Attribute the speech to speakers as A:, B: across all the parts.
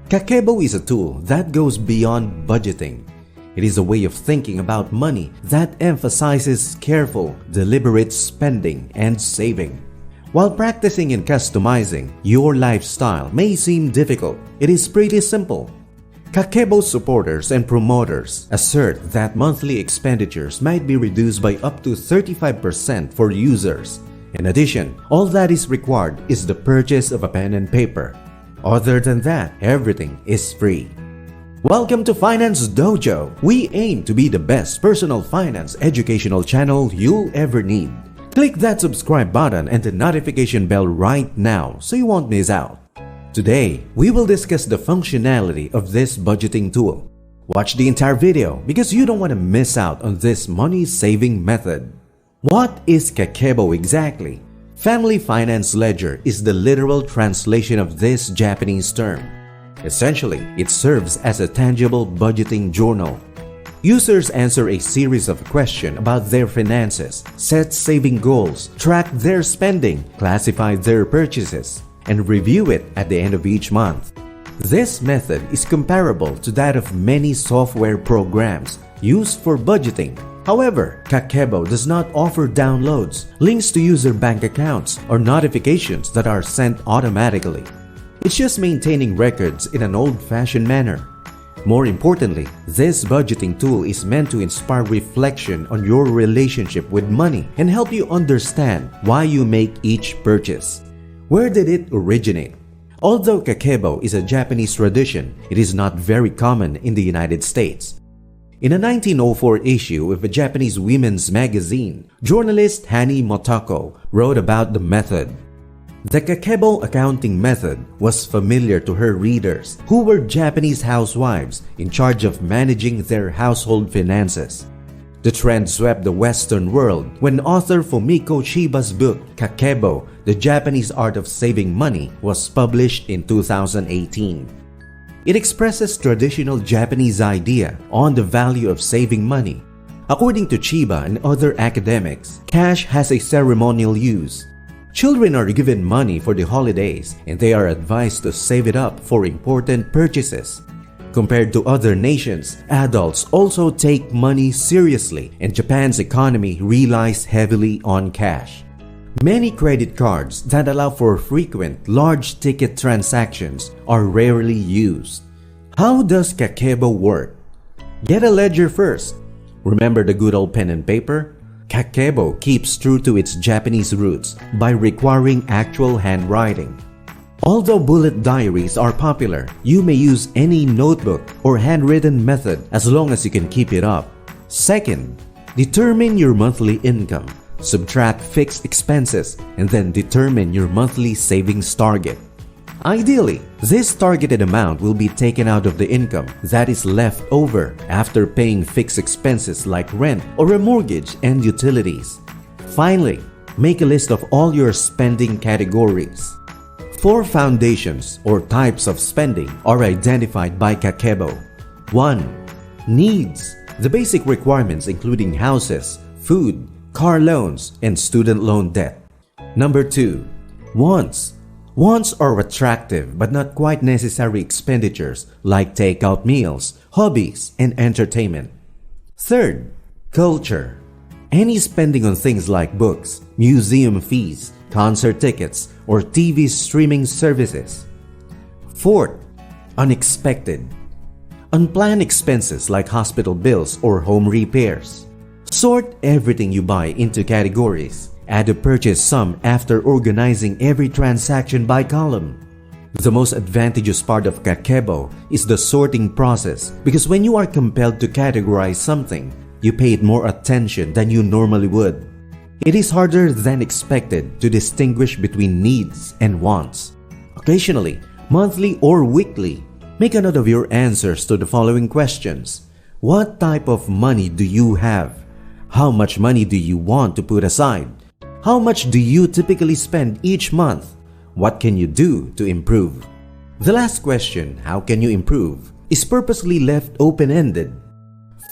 A: Kakeibo is a tool that goes beyond budgeting. It is a way of thinking about money that emphasizes careful, deliberate spending and saving. While practicing and customizing your lifestyle may seem difficult, it is pretty simple. Kakeibo supporters and promoters assert that monthly expenditures might be reduced by up to 35% for users. In addition, all that is required is the purchase of a pen and paper. Other than that, everything is free. Welcome to Finance Dojo. We aim to be the best personal finance educational channel you'll ever need. Click that subscribe button and the notification bell right now so you won't miss out. Today, we will discuss the functionality of this budgeting tool. Watch the entire video because you don't want to miss out on this money-saving method. What is Kakeibo exactly? Family Finance Ledger is the literal translation of this Japanese term. Essentially, it serves as a tangible budgeting journal. Users answer a series of questions about their finances, set saving goals, track their spending, classify their purchases, and review it at the end of each month. This method is comparable to that of many software programs used for budgeting. However, Kakeibo does not offer downloads, links to user bank accounts, or notifications that are sent automatically. It's just maintaining records in an old-fashioned manner. More importantly, this budgeting tool is meant to inspire reflection on your relationship with money and help you understand why you make each purchase. Where did it originate? Although Kakeibo is a Japanese tradition, it is not very common in the United States. In a 1904 issue of a Japanese women's magazine, journalist Hani Motoko wrote about the method. The Kakeibo accounting method was familiar to her readers, who were Japanese housewives in charge of managing their household finances. The trend swept the Western world when author Fumiko Chiba's book Kakeibo, The Japanese Art of Saving Money, was published in 2018. It expresses traditional Japanese idea on the value of saving money. According to Chiba and other academics, cash has a ceremonial use. Children are given money for the holidays and they are advised to save it up for important purchases. Compared to other nations, adults also take money seriously and Japan's economy relies heavily on cash. Many credit cards that allow for frequent, large-ticket transactions are rarely used. How does Kakeibo work? Get a ledger first. Remember the good old pen and paper? Kakeibo keeps true to its Japanese roots by requiring actual handwriting. Although bullet diaries are popular, you may use any notebook or handwritten method as long as you can keep it up. Second, determine your monthly income. Subtract fixed expenses and then determine your monthly savings target. Ideally, this targeted amount will be taken out of the income that is left over after paying fixed expenses like rent or a mortgage and utilities. Finally, make a list of all your spending categories. 4 foundations or types of spending are identified by Kakeibo. 1. Needs. The basic requirements including houses, food, car loans, and student loan debt. Number 2. Wants. Wants are attractive but not quite necessary expenditures like takeout meals, hobbies, and entertainment. Third, culture. Any spending on things like books, museum fees, concert tickets, or TV streaming services. Fourth, unexpected. Unplanned expenses like hospital bills or home repairs. Sort everything you buy into categories. Add a purchase sum after organizing every transaction by column. The most advantageous part of Kakeibo is the sorting process because when you are compelled to categorize something, you pay it more attention than you normally would. It is harder than expected to distinguish between needs and wants. Occasionally, monthly or weekly, make a note of your answers to the following questions. What type of money do you have? How much money do you want to put aside? How much do you typically spend each month? What can you do to improve? The last question, how can you improve, is purposely left open-ended.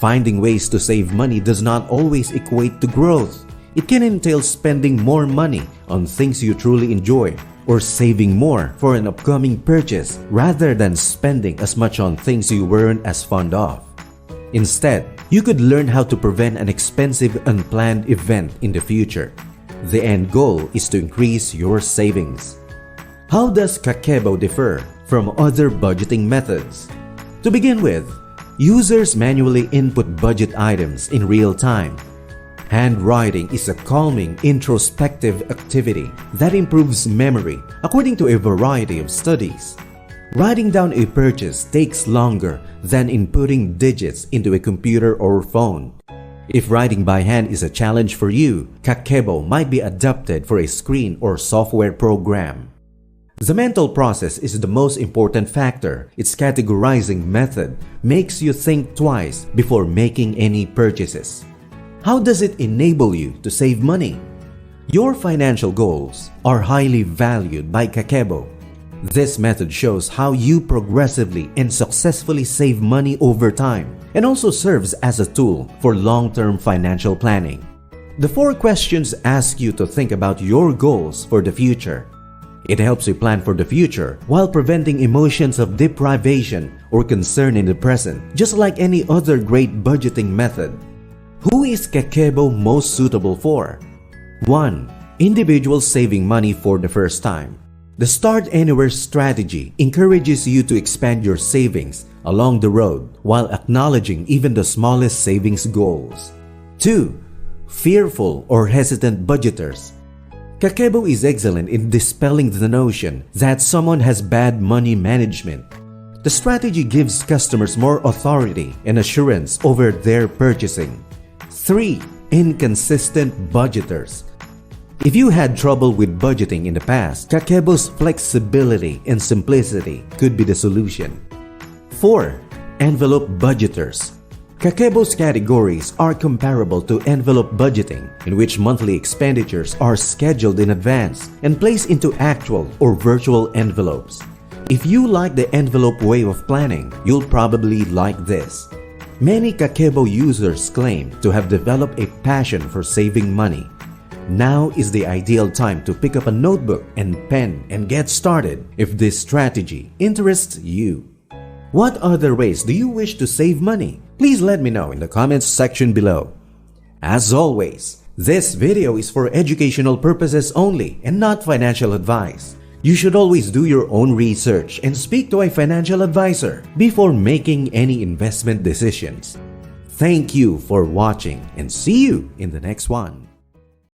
A: Finding ways to save money does not always equate to growth. It can entail spending more money on things you truly enjoy or saving more for an upcoming purchase rather than spending as much on things you weren't as fond of. Instead, you could learn how to prevent an expensive unplanned event in the future. The end goal is to increase your savings. How does Kakeibo differ from other budgeting methods? To begin with, users manually input budget items in real time. Handwriting is a calming, introspective activity that improves memory, according to a variety of studies. Writing down a purchase takes longer than inputting digits into a computer or phone. If writing by hand is a challenge for you, Kakeibo might be adapted for a screen or software program. The mental process is the most important factor. Its categorizing method makes you think twice before making any purchases. How does it enable you to save money? Your financial goals are highly valued by Kakeibo. This method shows how you progressively and successfully save money over time and also serves as a tool for long-term financial planning. The 4 questions ask you to think about your goals for the future. It helps you plan for the future while preventing emotions of deprivation or concern in the present, just like any other great budgeting method. Who is Kakeibo most suitable for? 1. Individuals saving money for the first time. The Start Anywhere strategy encourages you to expand your savings along the road while acknowledging even the smallest savings goals. 2. Fearful or hesitant budgeters. Kakeibo is excellent in dispelling the notion that someone has bad money management. The strategy gives customers more authority and assurance over their purchasing. 3. Inconsistent budgeters. If you had trouble with budgeting in the past, Kakeibo's flexibility and simplicity could be the solution. 4. Envelope budgeters. Kakeibo's categories are comparable to envelope budgeting, in which monthly expenditures are scheduled in advance and placed into actual or virtual envelopes. If you like the envelope way of planning, you'll probably like this. Many Kakeibo users claim to have developed a passion for saving money. Now is the ideal time to pick up a notebook and pen and get started if this strategy interests you. What other ways do you wish to save money? Please let me know in the comments section below. As always, this video is for educational purposes only and not financial advice. You should always do your own research and speak to a financial advisor before making any investment decisions. Thank you for watching and see you in the next one.